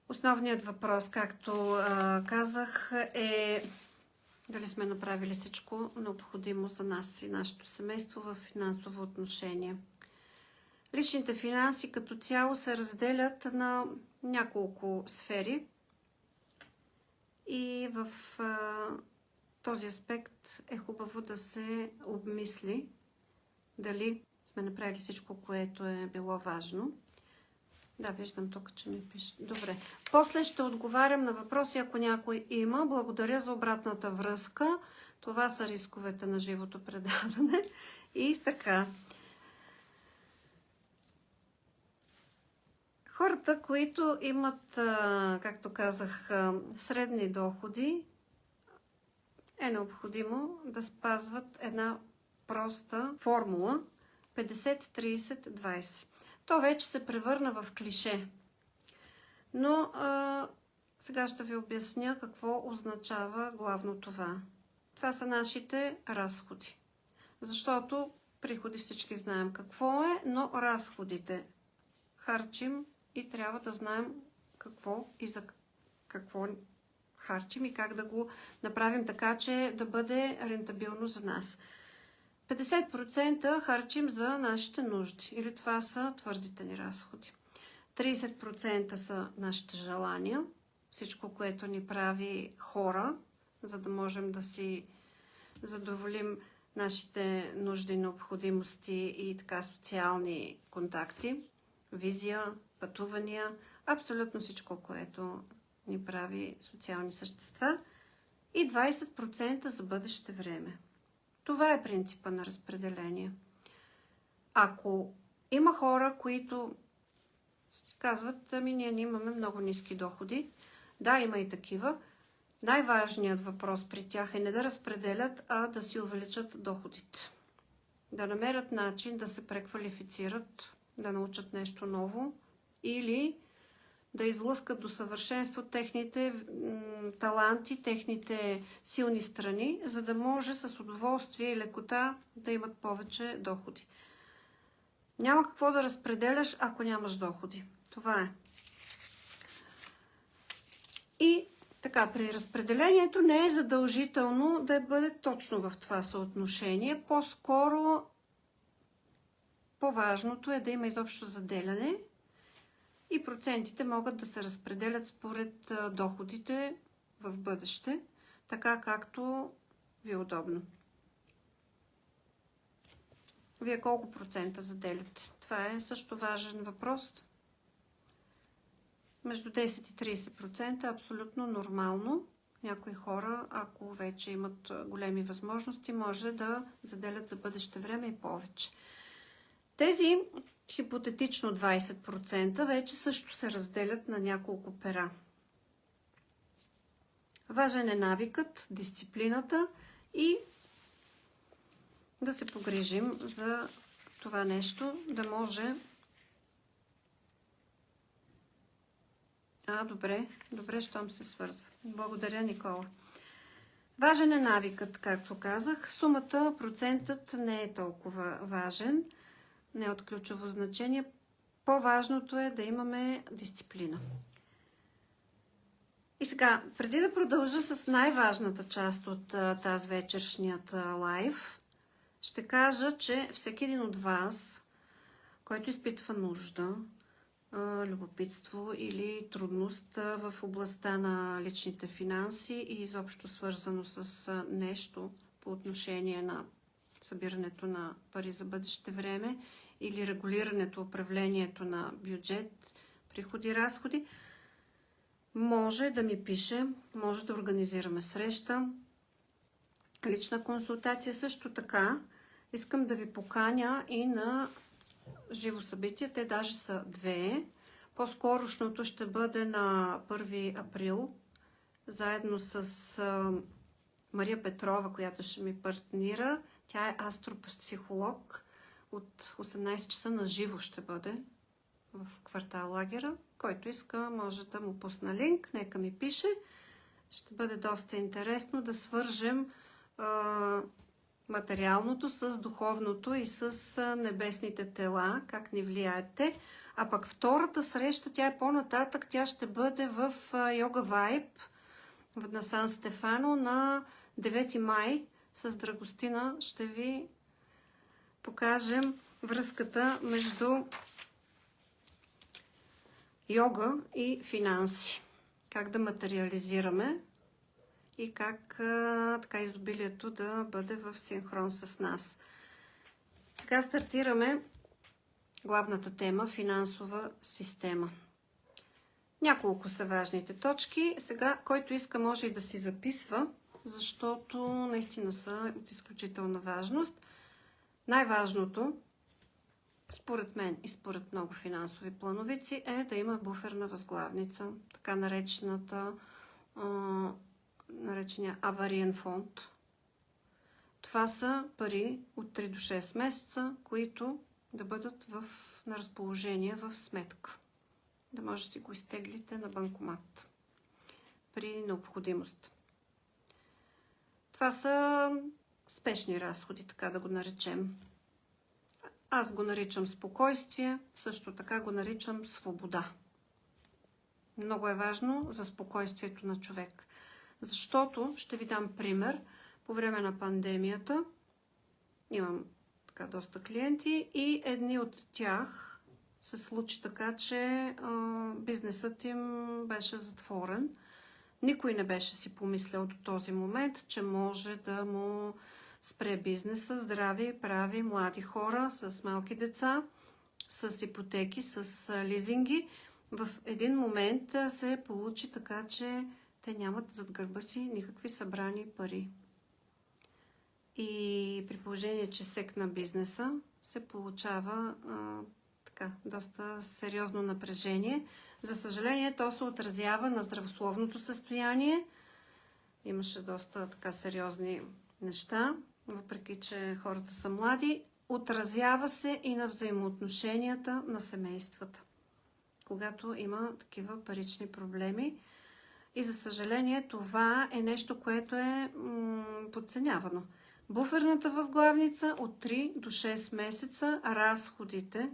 Основният въпрос, както казах, е дали сме направили всичко необходимо за нас и нашето семейство в финансово отношение. Личните финанси като цяло се разделят на няколко сфери и в този аспект е хубаво да се обмисли дали сме направили всичко, което е било важно. Да, виждам тук, че ми пише. Добре. После ще отговарям на въпроси, ако някой има. Благодаря за обратната връзка. Това са рисковете на живото предаване. И така. Хората, които имат, както казах, средни доходи, е необходимо да спазват една проста формула 50-30-20. То вече се превърна в клише. Но сега ще ви обясня какво означава главно това. Това са нашите разходи. Защото приходи всички знаем какво е, но разходите харчим и трябва да знаем какво и за какво харчим и как да го направим така, че да бъде рентабилно за нас. 50% харчим за нашите нужди, или това са твърдите ни разходи. 30% са нашите желания, всичко, което ни прави хора, за да можем да си задоволим нашите нужди, необходимости и така социални контакти, визия, пътувания, абсолютно всичко, което ни прави социални същества и 20% за бъдеще време. Това е принципа на разпределение. Ако има хора, които казват, ами ние не имаме много ниски доходи, да, има и такива, най-важният въпрос при тях е не да разпределят, а да си увеличат доходите. Да намерят начин да се преквалифицират, да научат нещо ново или да излъскат до съвършенство техните таланти, техните силни страни, за да може с удоволствие и лекота да имат повече доходи. Няма какво да разпределяш, ако нямаш доходи. Това е. И така, при разпределението не е задължително да бъде точно в това съотношение. По-скоро по-важното е да има изобщо заделяне и процентите могат да се разпределят според доходите в бъдеще, така както ви е удобно. Вие колко процента заделяте? Това е също важен въпрос. Между 10 и 30% е абсолютно нормално. Някои хора, ако вече имат големи възможности, може да заделят за бъдеще време и повече. Тези хипотетично 20% вече също се разделят на няколко пера. Важен е навикът, дисциплината и да се погрижим за това нещо, да може... Добре, щом се свързва. Благодаря, Никола. Важен е навикът, както казах. Сумата, процентът не е толкова важен. Не е от ключово значение. По-важното е да имаме дисциплина. И сега, преди да продължа с най-важната част от тази вечершният лайв, ще кажа, че всеки един от вас, който изпитва нужда, любопитство или трудност в областта на личните финанси и изобщо свързано с нещо по отношение на събирането на пари за бъдеще време или регулирането, управлението на бюджет, приходи, разходи, може да ми пише, може да организираме среща, лична консултация. Също така искам да ви поканя и на живо събитие. Те даже са две. По-скорошното ще бъде на 1 април, заедно с Мария Петрова, която ще ми партнира. Тя е астропсихолог. От 18 часа на живо ще бъде в квартал Лагера. Който иска, може да му пусна линк. Нека ми пише. Ще бъде доста интересно да свържем материалното с духовното и с небесните тела, как ни влияете. А пък втората среща, тя е по-нататък, тя ще бъде в Йога Вайб на Сан Стефано на 9 май. С Драгостина ще ви покажем връзката между йога и финанси. Как да материализираме и как така изобилието да бъде в синхрон с нас. Сега стартираме главната тема – финансова система. Няколко са важните точки. Сега, който иска, може и да си записва, защото наистина са от изключителна важност. Най-важното, според мен и според много финансови плановици, е да има буферна възглавница, така наречения авариен фонд. Това са пари от 3 до 6 месеца, които да бъдат на разположение в сметка. Да може да си го изтеглите на банкомат при необходимост. Това са спешни разходи, така да го наречем. Аз го наричам спокойствие, също така го наричам свобода. Много е важно за спокойствието на човек. Защото, ще ви дам пример, по време на пандемията имам така доста клиенти и едни от тях се случи така, че бизнесът им беше затворен. Никой не беше си помислял до този момент, че може да му спре бизнеса, здрави, прави, млади хора с малки деца, с ипотеки, с лизинги. В един момент се получи така, че те нямат зад гърба си никакви събрани пари. И при положение, че секна бизнеса, се получава така доста сериозно напрежение. За съжаление, то се отразява на здравословното състояние. Имаше доста така сериозни неща, въпреки че хората са млади. Отразява се и на взаимоотношенията на семействата, когато има такива парични проблеми. И за съжаление, това е нещо, което е подценявано. Буферната възглавница от 3 до 6 месеца, разходите,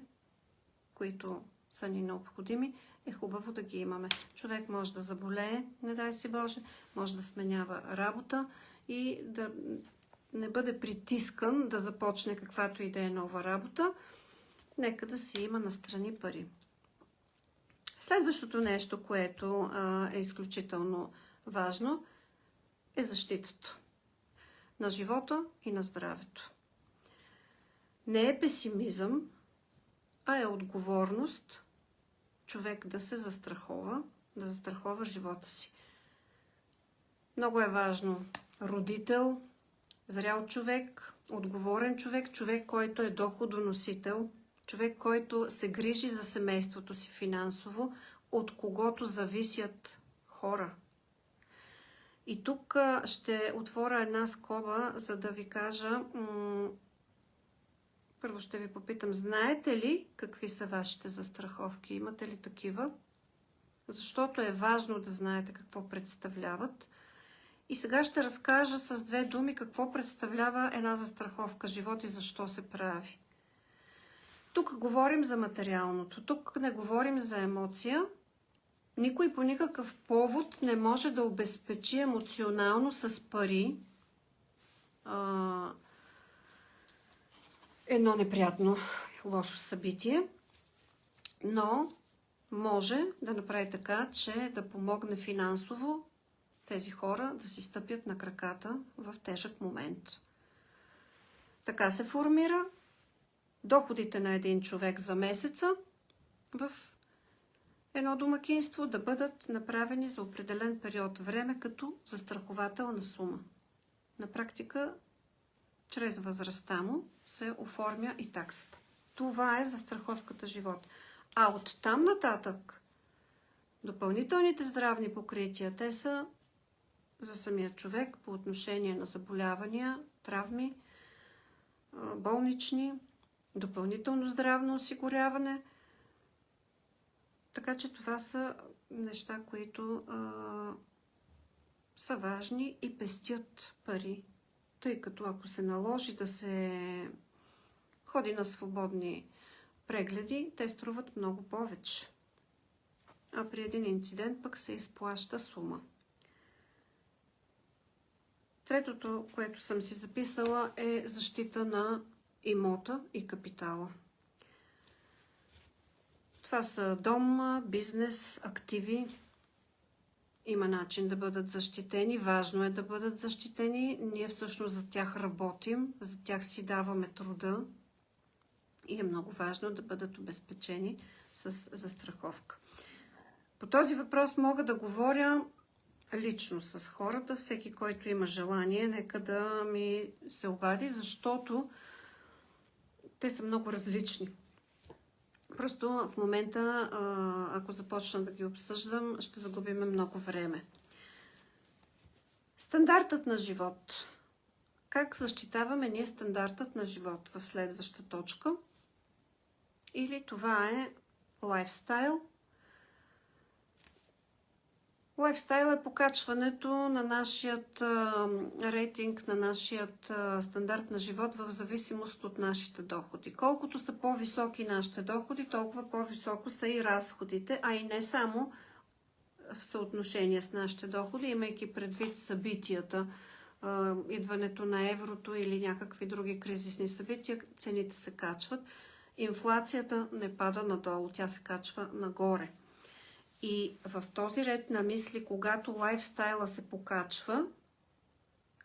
които са ни необходими, е хубаво да ги имаме. Човек може да заболее, не дай си Боже, може да сменява работа и да не бъде притискан да започне каквато и да е нова работа. Нека да си има настрани пари. Следващото нещо, което е изключително важно, е защитата на живота и на здравето. Не е песимизъм, а е отговорност човек да се застрахова, да застрахова живота си. Много е важно родител, зрял човек, отговорен човек, човек, който е доходоносител, човек, който се грижи за семейството си финансово, от когото зависят хора. И тук ще отворя една скоба, за да ви кажа, първо ще ви попитам, знаете ли какви са вашите застраховки? Имате ли такива? Защото е важно да знаете какво представляват. И сега ще разкажа с 2 думи какво представлява една застраховка живот и защо се прави. Тук говорим за материалното, тук не говорим за емоция. Никой по никакъв повод не може да обезпечи емоционално с пари едно неприятно, лошо събитие, но може да направи така, че да помогне финансово тези хора да си стъпят на краката в тежък момент. Така се формира доходите на един човек за месеца в едно домакинство да бъдат направени за определен период време като застрахователна сума. На практика, чрез възрастта му се оформя и таксата. Това е застраховката живот. А от там нататък допълнителните здравни покрития, те са за самия човек по отношение на заболявания, травми, болнични, допълнително здравно осигуряване. Така че това са неща, които са важни и пестят пари. Тъй като ако се наложи да се ходи на свободни прегледи те струват много повече. А при един инцидент пък се изплаща сума. Третото, което съм си записала, е защита на имота и капитала. Това са дом, бизнес, активи. Има начин да бъдат защитени. Важно е да бъдат защитени. Ние всъщност за тях работим, за тях си даваме труда. И е много важно да бъдат обезпечени с застраховка. По този въпрос мога да говоря лично с хората. Всеки, който има желание, нека да ми се обади, защото те са много различни. Просто в момента, ако започна да ги обсъждам, ще загубим много време. Стандартът на живот. Как защитаваме ние стандартът на живот в следваща точка? Или това е лайфстайл. Лайфстайл е покачването на нашият рейтинг, на нашият стандарт на живот в зависимост от нашите доходи. Колкото са по-високи нашите доходи, толкова по-високо са и разходите, а и не само в съотношение с нашите доходи, имайки предвид събитията, идването на еврото или някакви други кризисни събития, цените се качват. Инфлацията не пада надолу, тя се качва нагоре. И в този ред на мисли, когато лайфстайла се покачва,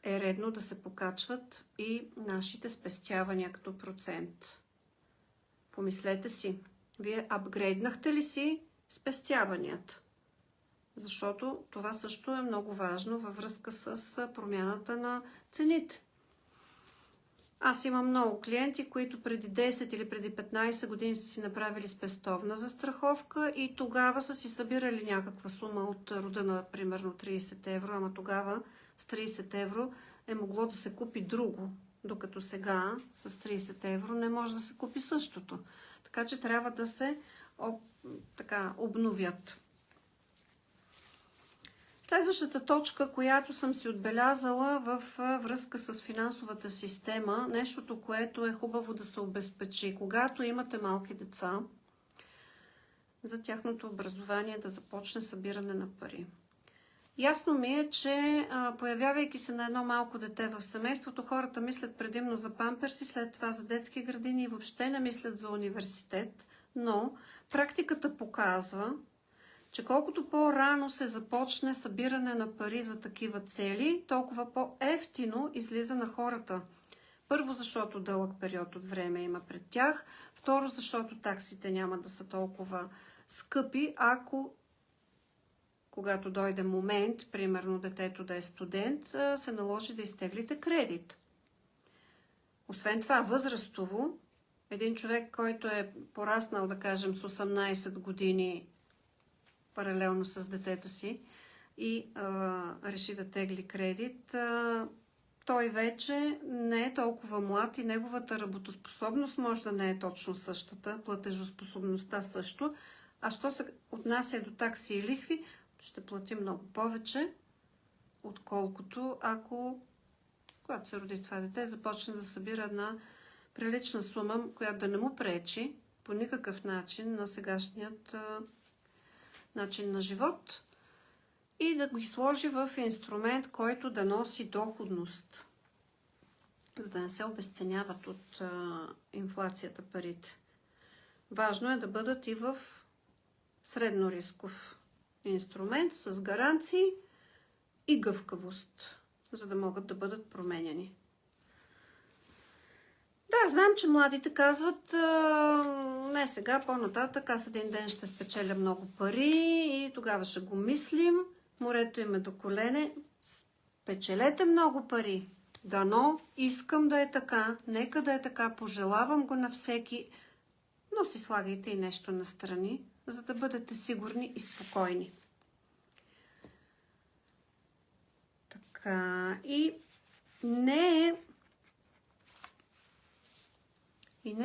е редно да се покачват и нашите спестявания като процент. Помислете си, вие апгрейднахте ли си спестяванията? Защото това също е много важно във връзка с промяната на цените. Аз имам много клиенти, които преди 10 или преди 15 години са си направили спестовна застраховка и тогава са си събирали някаква сума от рода на примерно 30 евро, ама тогава с 30 евро е могло да се купи друго, докато сега с 30 евро не може да се купи същото. Така че трябва да се обновят. Следващата точка, която съм си отбелязала в връзка с финансовата система, нещото, което е хубаво да се обезпечи. Когато имате малки деца, за тяхното образование да започне събиране на пари. Ясно ми е, че появявайки се на едно малко дете в семейството, хората мислят предимно за памперси, след това за детски градини и въобще не мислят за университет, но практиката показва, че колкото по-рано се започне събиране на пари за такива цели, толкова по-евтино излиза на хората. Първо, защото дълъг период от време има пред тях. Второ, защото таксите няма да са толкова скъпи, ако когато дойде момент, примерно детето да е студент, се наложи да изтеглите кредит. Освен това, възрастово, един човек, който е пораснал, да кажем, с 18 години паралелно с детето си и реши да тегли кредит, той вече не е толкова млад и неговата работоспособност може да не е точно същата, платежоспособността също, а що се отнася до такси и лихви, ще плати много повече, отколкото ако, когато се роди това дете, започне да събира една прилична сума, която да не му пречи по никакъв начин на сегашният начин на живот и да ги сложи в инструмент, който да носи доходност, за да не се обезценяват от инфлацията парите. Важно е да бъдат и в среднорисков инструмент с гаранции и гъвкавост, за да могат да бъдат променяни. Да, знам, че младите казват, не сега, по-нататък, аз един ден ще спечеля много пари и тогава ще го мислим. Морето им е до колене. Печелете много пари. Дано, искам да е така, нека да е така, пожелавам го на всеки, но си слагайте и нещо настрани, за да бъдете сигурни и спокойни. Така, и не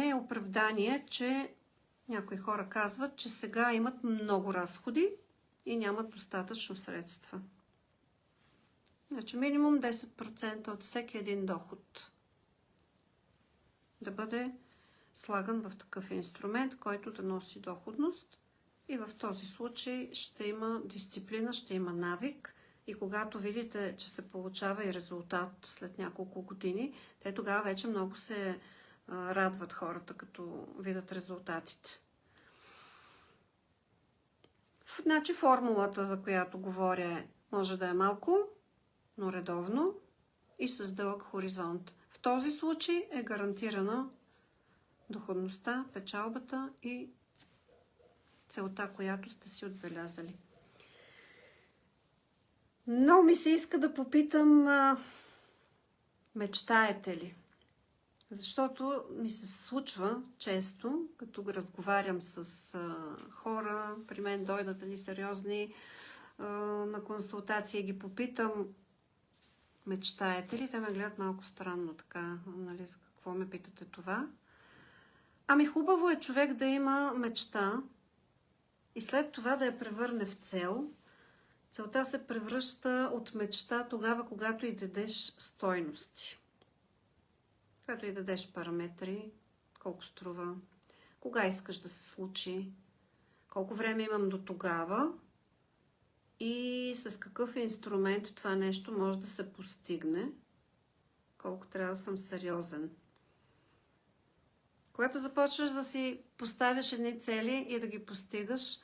е оправдание, че някои хора казват, че сега имат много разходи и нямат достатъчно средства. Значи минимум 10% от всеки един доход да бъде слаган в такъв инструмент, който да носи доходност. И в този случай ще има дисциплина, ще има навик. И когато видите, че се получава и резултат след няколко години, те тогава вече много се радват хората, като видят резултатите. Значи формулата, за която говоря, може да е малко, но редовно и с дълъг хоризонт. В този случай е гарантирана доходността, печалбата и целта, която сте си отбелязали. Но ми се иска да попитам, мечтаете ли? Защото ми се случва често, като разговарям с хора, при мен дойдат ли сериозни на консултация и ги попитам, мечтаете ли? Те ме гледат малко странно така, нали, за какво ме питате това? Ами хубаво е човек да има мечта и след това да я превърне в цел. Целта се превръща от мечта тогава, когато и дадеш стойности. Когато и дадеш параметри, колко струва, кога искаш да се случи, колко време имам до тогава и с какъв инструмент това нещо може да се постигне, колко трябва да съм сериозен. Когато започваш да си поставяш едни цели и да ги постигаш,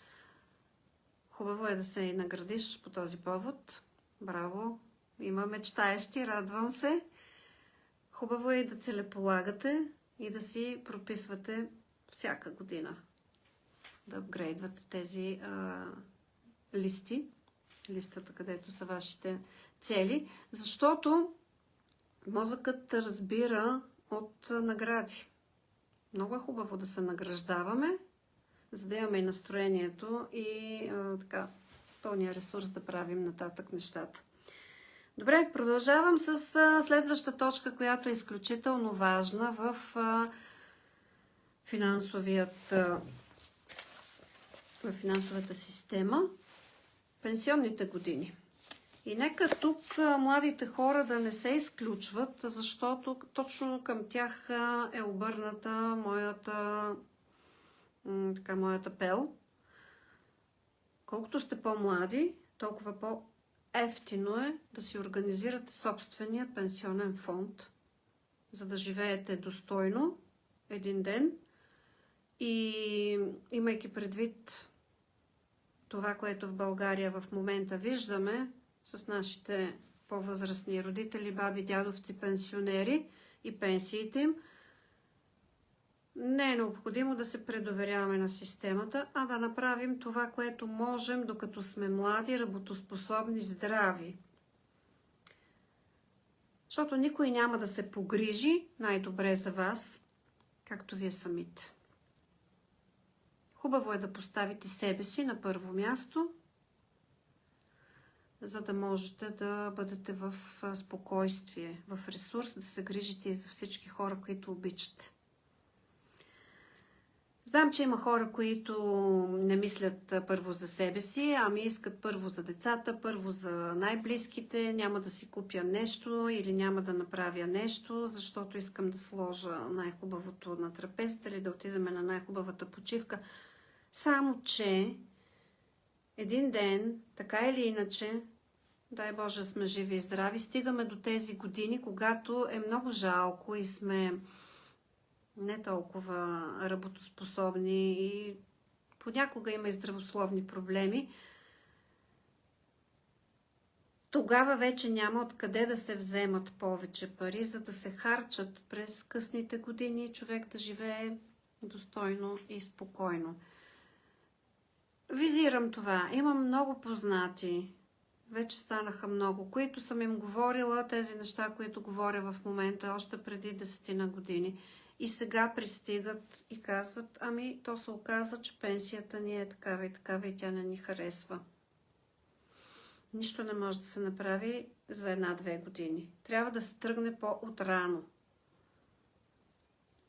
хубаво е да се и наградиш по този повод. Браво! Има мечтаещи, радвам се. Хубаво е и да целеполагате и да си прописвате всяка година. Да апгрейдвате тези листата, където са вашите цели. Защото мозъкът разбира от награди. Много е хубаво да се награждаваме, за да имаме и настроението и така, пълния ресурс да правим нататък нещата. Добре, продължавам с следваща точка, която е изключително важна в финансовата система. Пенсионните години. И нека тук младите хора да не се изключват, защото точно към тях е обърната моята пел. Колкото сте по-млади, толкова по-евтино е да си организирате собствения пенсионен фонд, за да живеете достойно един ден и имайки предвид това, което в България в момента виждаме с нашите по-възрастни родители, баби, дядовци, пенсионери и пенсиите им, не е необходимо да се предоверяваме на системата, а да направим това, което можем, докато сме млади, работоспособни, здрави. Защото никой няма да се погрижи най-добре за вас, както вие самите. Хубаво е да поставите себе си на първо място, за да можете да бъдете в спокойствие, в ресурс, да се грижите и за всички хора, които обичате. Знам, че има хора, които не мислят първо за себе си, ами искат първо за децата, първо за най-близките, няма да си купя нещо или няма да направя нещо, защото искам да сложа най-хубавото на трапезата или да отидем на най-хубавата почивка. Само, че един ден, така или иначе, дай Боже сме живи и здрави, стигаме до тези години, когато е много жалко и сме не толкова работоспособни и понякога има и здравословни проблеми. Тогава вече няма откъде да се вземат повече пари, за да се харчат през късните години и човек да живее достойно и спокойно. Визирам това. Имам много познати, вече станаха много, които съм им говорила тези неща, които говоря в момента, още преди 10 на години. И сега пристигат и казват, ами то се оказа, че пенсията ни е такава и тя не ни харесва. Нищо не може да се направи за 1-2 години. Трябва да се тръгне по-отрано.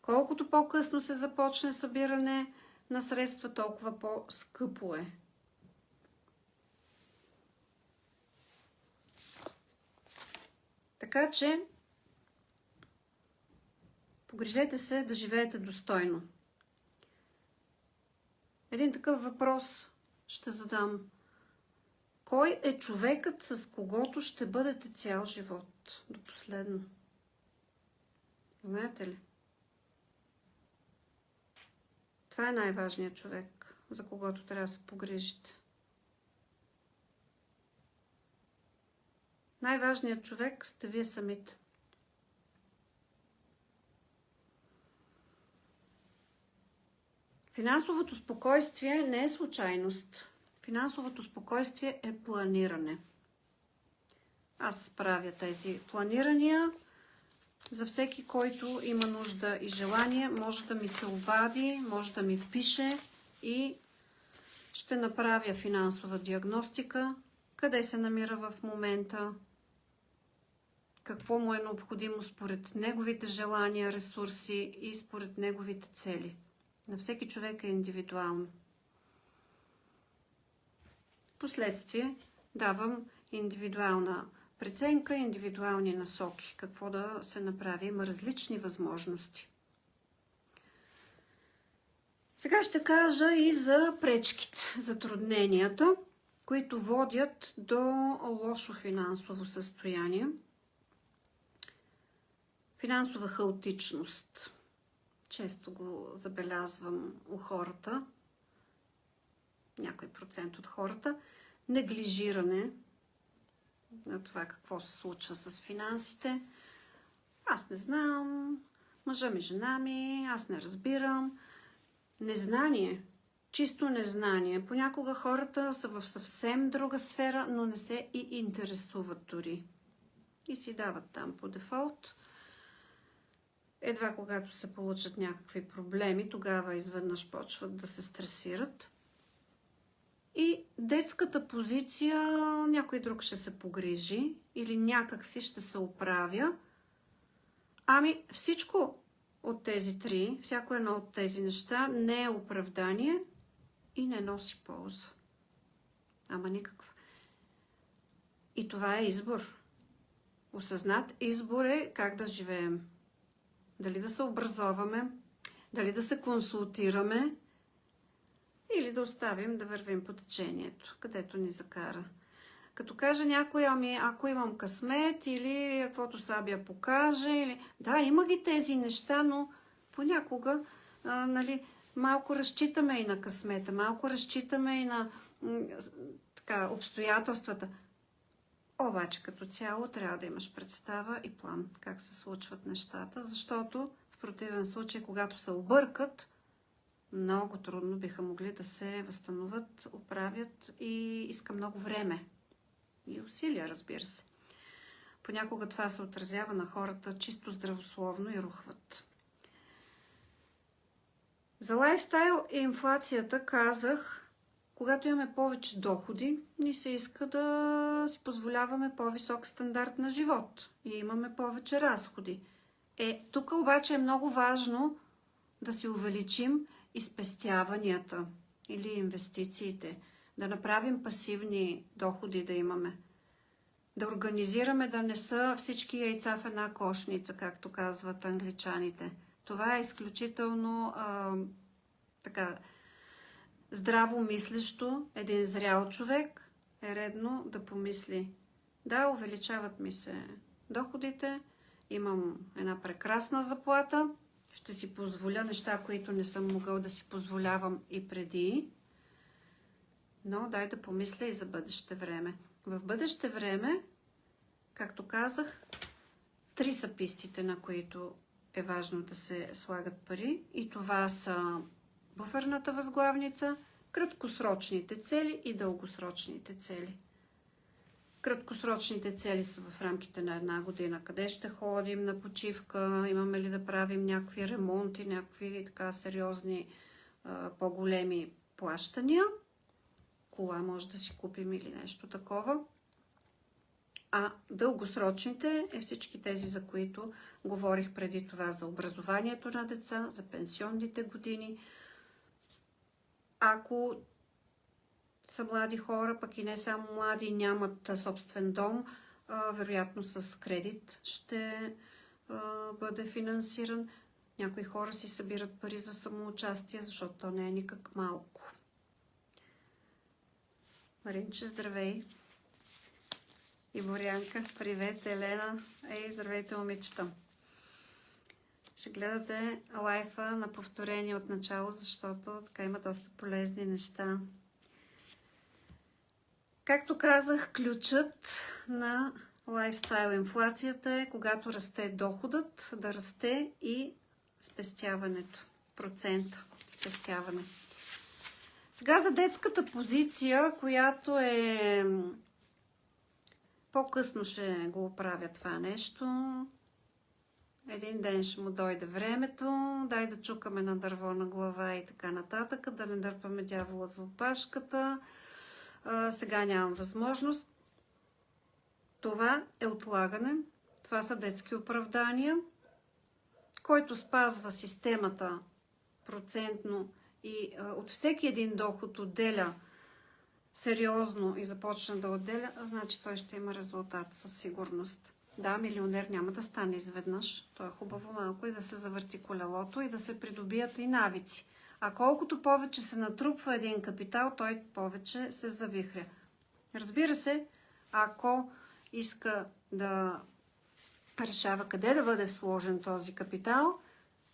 Колкото по-късно се започне събиране на средства, толкова по-скъпо е. Така че Погрижете се да живеете достойно. Един такъв въпрос ще задам. Кой е човекът, с когото ще бъдете цял живот? До последно. Знаете ли? Това е най-важният човек, за когото трябва да се погрижите. Най-важният човек сте вие самите. Финансовото спокойствие не е случайност. Финансовото спокойствие е планиране. Аз правя тези планирания. За всеки, който има нужда и желание, може да ми се обади, може да ми пише и ще направя финансова диагностика, къде се намира в момента, какво му е необходимо според неговите желания, ресурси и според неговите цели. На всеки човек е индивидуално. Впоследствие давам индивидуална преценка, индивидуални насоки, какво да се направи. Има различни възможности. Сега ще кажа и за пречките, затрудненията, които водят до лошо финансово състояние. Финансова хаотичност. Често го забелязвам у хората, някой процент от хората. Неглижиране на това какво се случва с финансите. Аз не знам, мъжа ми, жена ми, аз не разбирам. Незнание, чисто незнание. Понякога хората са в съвсем друга сфера, но не се и интересуват дори. И си дават там по дефолт. Едва когато се получат някакви проблеми, тогава изведнъж почват да се стресират. И детската позиция, някой друг ще се погрижи или някак си ще се оправя. Ами всичко от тези три, всяко едно от тези неща не е оправдание и не носи полза. Ама никаква. И това е избор. Осъзнат избор е как да живеем. Дали да се образоваме, дали да се консултираме или да оставим да вървим по течението, където ни закара. Като каже някой, ами ако имам късмет или каквото Сабия покаже, или... Да, има ги тези неща, но понякога малко разчитаме и на късмета, малко разчитаме и на обстоятелствата. Обаче като цяло трябва да имаш представа и план как се случват нещата, защото в противен случай, когато се объркат, много трудно биха могли да се възстановят, оправят и иска много време. И усилия, разбира се. Понякога това се отразява на хората чисто здравословно и рухват. За лайфстайл и инфлацията казах, когато имаме повече доходи, ни се иска да си позволяваме по-висок стандарт на живот и имаме повече разходи. Тук обаче е много важно да си увеличим и спестяванията или инвестициите, да направим пасивни доходи да имаме, да организираме да не са всички яйца в една кошница, както казват англичаните. Това е изключително здраво мислещо. Един зрял човек е редно да помисли. Да, увеличават ми се доходите, имам една прекрасна заплата, ще си позволя неща, които не съм могъл да си позволявам и преди, но дай да помисля и за бъдеще време. В бъдеще време, както казах, 3 са пистите, на които е важно да се слагат пари, и това са буферната възглавница, краткосрочните цели и дългосрочните цели. Краткосрочните цели са в рамките на 1 година. Къде ще ходим на почивка? Имаме ли да правим някакви ремонти, някакви така сериозни, по-големи плащания? Кола може да си купим или нещо такова. А дългосрочните е всички тези, за които говорих преди това, за образованието на деца, за пенсионните години. Ако са млади хора, пък и не само млади, нямат собствен дом, вероятно с кредит ще бъде финансиран. Някои хора си събират пари за самоучастие, защото то не е никак малко. Маринче, здравей! И Борянка, привет! Елена, здравейте, момичета! Ще гледате лайфа на повторение от начало, защото така има доста полезни неща. Както казах, ключът на лайфстайл инфлацията е, когато расте доходът, да расте и спестяването. Процент спестяване. Сега за детската позиция, която е... По-късно ще го оправя това нещо. Един ден ще му дойде времето. Дай да чукаме на дърво на глава и така нататък. Да не дърпаме дявола за опашката. Сега нямам възможност. Това е отлагане. Това са детски оправдания. Който спазва системата процентно и от всеки един доход отделя сериозно и започна да отделя, значи той ще има резултат със сигурност. Да, милионер няма да стане изведнъж. То е хубаво малко и да се завърти колелото и да се придобият и навици. А колкото повече се натрупва един капитал, той повече се завихря. Разбира се, ако иска да решава къде да бъде сложен този капитал,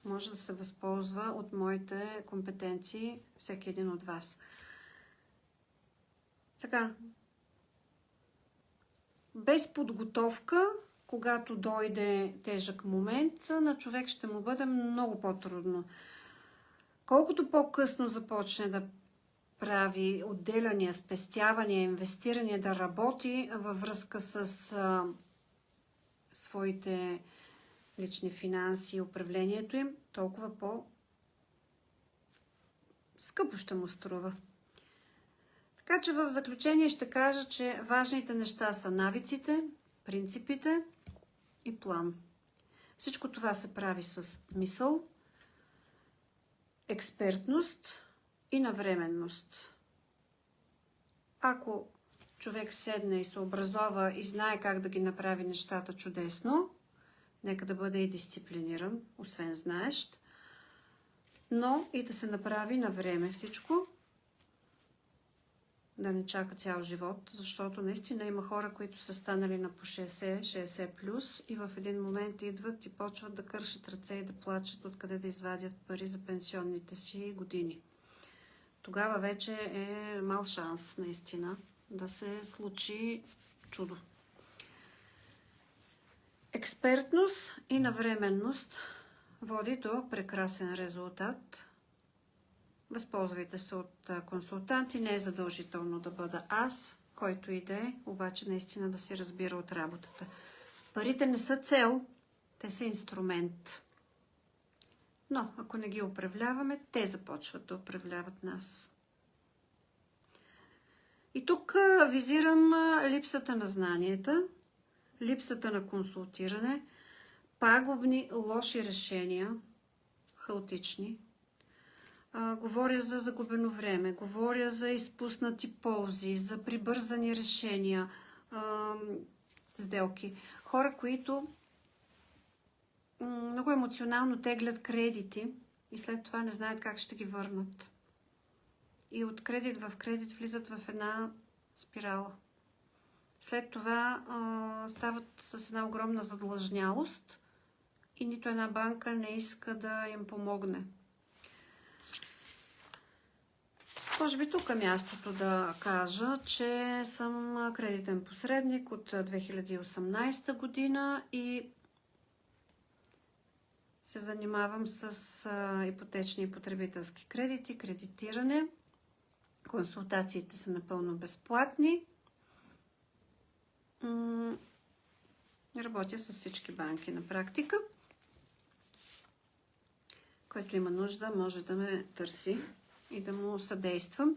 може да се възползва от моите компетенции всеки един от вас. Сега, без подготовка, когато дойде тежък момент, на човек ще му бъде много по-трудно. Колкото по-късно започне да прави отделяния, спестявания, инвестирания, да работи във връзка с своите лични финанси и управлението им, толкова по-скъпо ще му струва. Така че в заключение ще кажа, че важните неща са навиците, принципите и план. Всичко това се прави с мисъл, експертност и навременност. Ако човек седне и се образова и знае как да ги направи нещата чудесно, нека да бъде и дисциплиниран, освен знаещ, но и да се направи на време всичко, да не чака цял живот, защото наистина има хора, които са станали на по 60 плюс и в един момент идват и почват да кършат ръце и да плачат откъде да извадят пари за пенсионните си години. Тогава вече е мал шанс наистина да се случи чудо. Експертност и навременност води до прекрасен резултат. Възползвайте се от консултанти. Не е задължително да бъда аз, който и да е, обаче наистина да си разбира от работата. Парите не са цел, те са инструмент. Но ако не ги управляваме, те започват да управляват нас. И тук визирам липсата на знанията, липсата на консултиране, пагубни, лоши решения, хаотични. Говоря за загубено време, говоря за изпуснати ползи, за прибързани решения, сделки. Хора, които много емоционално теглят кредити и след това не знаят как ще ги върнат. И от кредит в кредит влизат в една спирала. След това стават с една огромна задлъжнялост и нито една банка не иска да им помогне. Може би тук е мястото да кажа, че съм кредитен посредник от 2018 година и се занимавам с ипотечни и потребителски кредити, кредитиране. Консултациите са напълно безплатни. Работя с всички банки на практика. Който има нужда, може да ме търси и да му съдействам.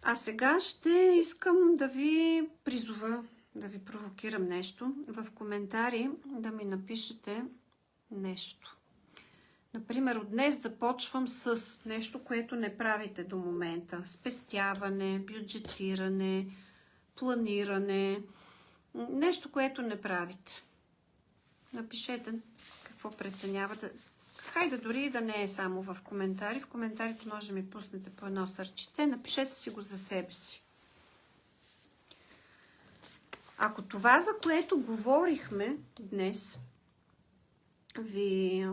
А сега ще искам да ви призова, да ви провокирам нещо. В коментари да ми напишете нещо. Например, от днес започвам с нещо, което не правите до момента. Спестяване, бюджетиране, планиране. Нещо, което не правите. Напишете какво преценявате. Хайде дори да не е само в коментари. В коментарите може да ми пуснете по едно сърчице. Напишете си го за себе си. Ако това, за което говорихме днес, ви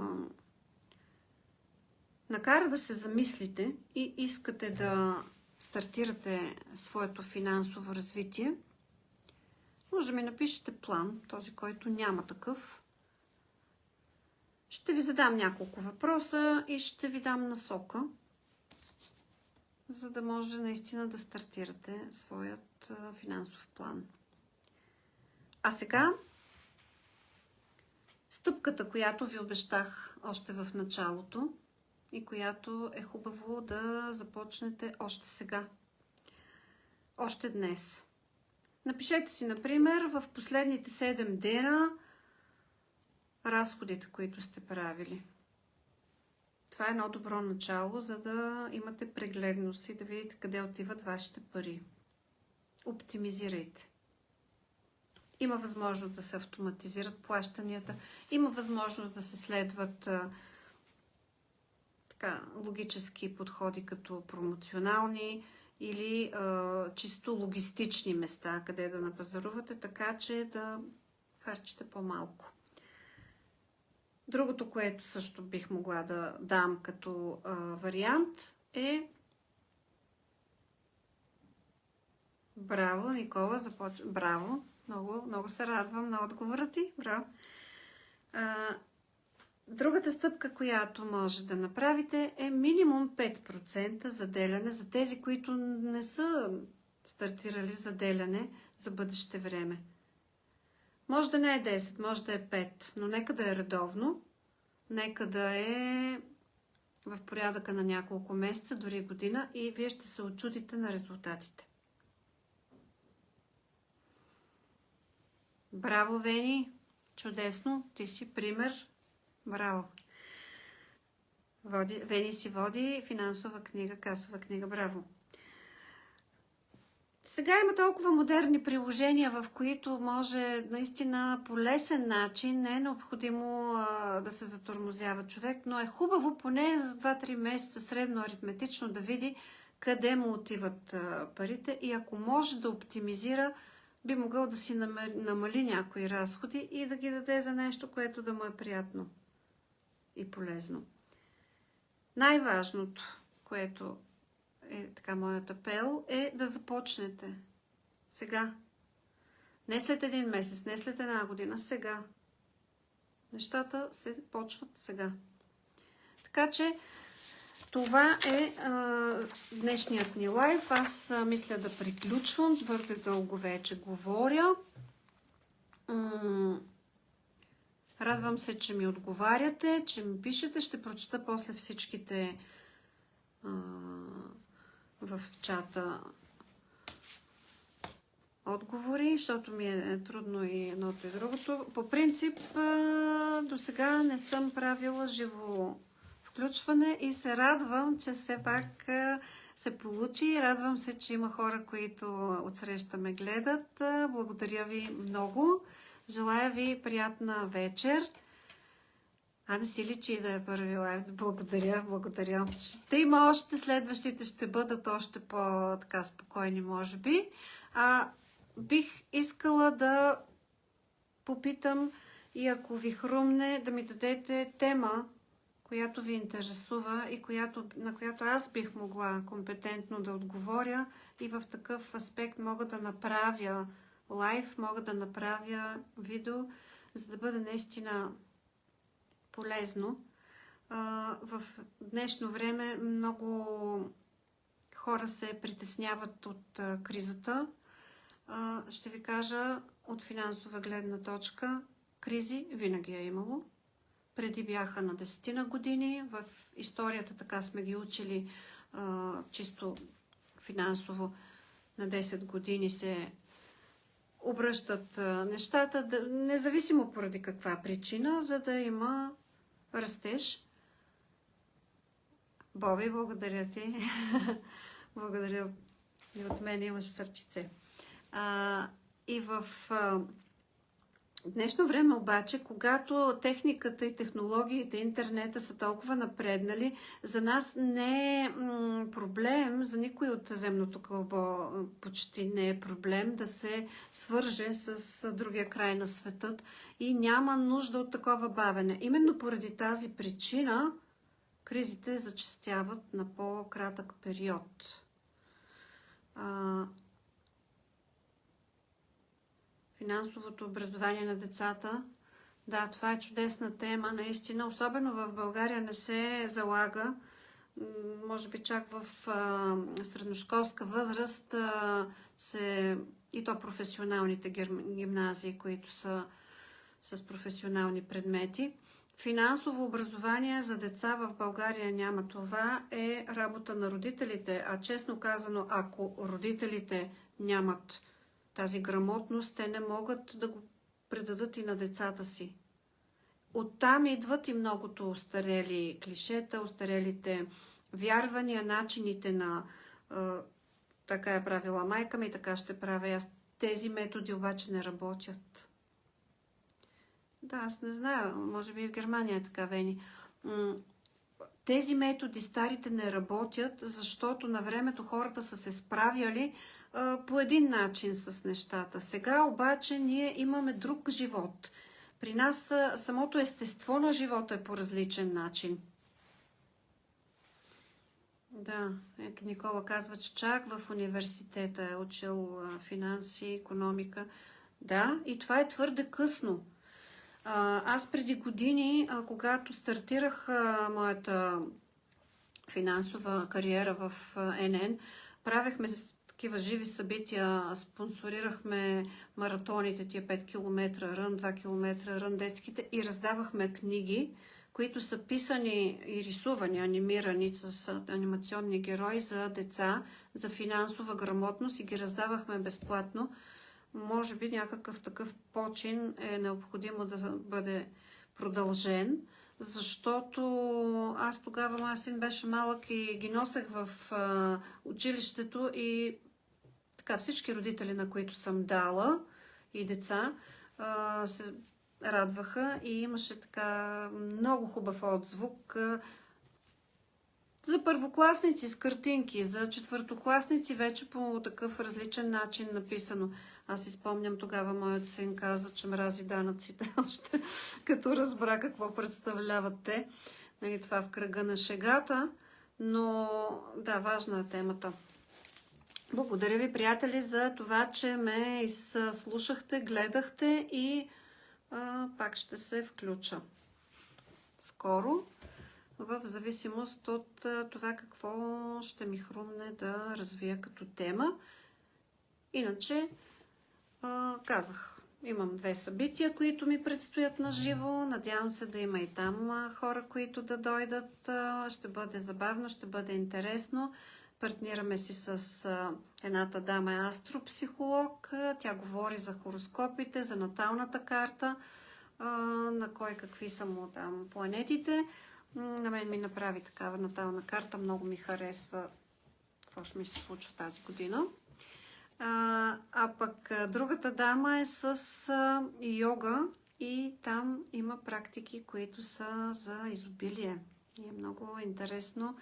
накара да се замислите и искате да стартирате своето финансово развитие, може да ми напишете план, този, който няма такъв. Ще ви задам няколко въпроса и ще ви дам насока, за да може наистина да стартирате своят финансов план. А сега стъпката, която ви обещах още в началото и която е хубаво да започнете още сега, още днес. Напишете си, например, в последните 7 дена разходите, които сте правили. Това е едно добро начало, за да имате прегледност и да видите къде отиват вашите пари. Оптимизирайте. Има възможност да се автоматизират плащанията, има възможност да се следват логически подходи като промоционални или чисто логистични места, къде да напазарувате, така че да харчите по-малко. Другото, което също бих могла да дам като вариант е... Браво, Никола, започва. Браво! Много се радвам на отговора ти. Браво! Другата стъпка, която може да направите, е минимум 5% заделяне за тези, които не са стартирали заделяне за бъдеще време. Може да не е 10, може да е 5, но нека да е редовно, нека да е в порядъка на няколко месеца, дори година, и вие ще се очудите на резултатите. Браво, Вени! Чудесно! Ти си пример. Браво! Вени си води финансова книга, касова книга. Браво! Сега има толкова модерни приложения, в които може наистина по лесен начин, не е необходимо да се затормозява човек, но е хубаво поне за 2-3 месеца средно аритметично да види къде му отиват парите и ако може да оптимизира, би могъл да си намали някои разходи и да ги даде за нещо, което да му е приятно и полезно. Най-важното, което е така моят апел, е да започнете сега. Не след един месец, не след една година, сега. Нещата се почват сега. Така че това е днешният ни лайв. Аз мисля да приключвам. Твърде дълго вече говоря. Радвам се, че ми отговаряте, че ми пишете. Ще прочета после всичките в чата отговори, защото ми е трудно и едното и другото. По принцип, до сега не съм правила живо включване и се радвам, че все пак се получи. Радвам се, че има хора, които отсреща ме гледат. Благодаря ви много. Желая ви приятна вечер. Не си личи да е първи лайв. Благодаря. Ще има още, следващите ще бъдат още по-така спокойни, може би. Бих искала да попитам и ако ви хрумне, да ми дадете тема, която ви интересува и на която аз бих могла компетентно да отговоря и в такъв аспект мога да направя лайв, мога да направя видео, за да бъде наистина полезно. В днешно време много хора се притесняват от кризата. Ще ви кажа от финансова гледна точка, кризи винаги е имало. Преди бяха на 10 години. В историята така сме ги учили чисто финансово. На 10 години се обръщат нещата, независимо поради каква причина, за да има растеж. Боби, благодаря ти. Благодаря. И от мен имаш сърчице. И в В днешно време обаче, когато техниката и технологиите, интернета са толкова напреднали, за нас не е проблем, за никой от земното кълбо почти не е проблем да се свърже с другия край на светът и няма нужда от такова бавене. Именно поради тази причина кризите зачестяват на по-кратък период. Финансовото образование на децата. Да, това е чудесна тема, наистина. Особено в България не се залага. Може би чак в средношколска възраст и то професионалните гимназии, които са с професионални предмети. Финансово образование за деца в България няма. Това е работа на родителите. А честно казано, ако родителите нямат тази грамотност, те не могат да го предадат и на децата си. Оттам идват и многото устарели клишета, устарелите вярвания, начините на така е правила майка ми, така ще правя аз. Тези методи обаче не работят. Да, аз не знаю, може би в Германия е така, Вени. Тези методи, старите, не работят, защото на времето хората са се справяли по един начин с нещата. Сега обаче ние имаме друг живот. При нас самото естество на живота е по различен начин. Да, ето Никола казва, че чак в университета е учил финанси, икономика. Да, и това е твърде късно. Аз преди години, когато стартирах моята финансова кариера в НН, правехме такива живи събития, спонсорирахме маратоните, тия 5 км рън, 2 км рън, детските, и раздавахме книги, които са писани и рисувани, анимирани с анимационни герои за деца, за финансова грамотност, и ги раздавахме безплатно. Може би някакъв такъв почин е необходимо да бъде продължен, защото аз тогава, моя син беше малък и ги носех в училището, и така всички родители, на които съм дала, и деца, се радваха и имаше така много хубав отзвук. За първокласници с картинки, за четвъртокласници вече по такъв различен начин написано. Аз си спомням, тогава моят син каза, че мрази данъците, още като разбра какво представляват те. Нали, това в кръга на шегата, но да, важна е темата. Благодаря ви, приятели, за това, че ме изслушахте, гледахте, и пак ще се включа скоро, в зависимост от това какво ще ми хрумне да развия като тема. Иначе, казах, имам 2 събития, които ми предстоят на живо. Надявам се да има и там хора, които да дойдат. Ще бъде забавно, ще бъде интересно. Партнираме си с едната дама, е астропсихолог. Тя говори за хороскопите, за наталната карта, на кой какви са му там планетите. На мен ми направи такава натална карта. Много ми харесва какво ще ми се случва тази година. А пък другата дама е с йога, и там има практики, които са за изобилие. И е много интересно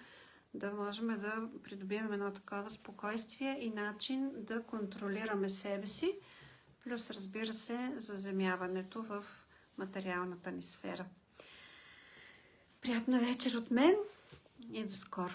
да можем да придобием едно такова спокойствие и начин да контролираме себе си, плюс, разбира се, заземяването в материалната ни сфера. Приятна вечер от мен и до скоро!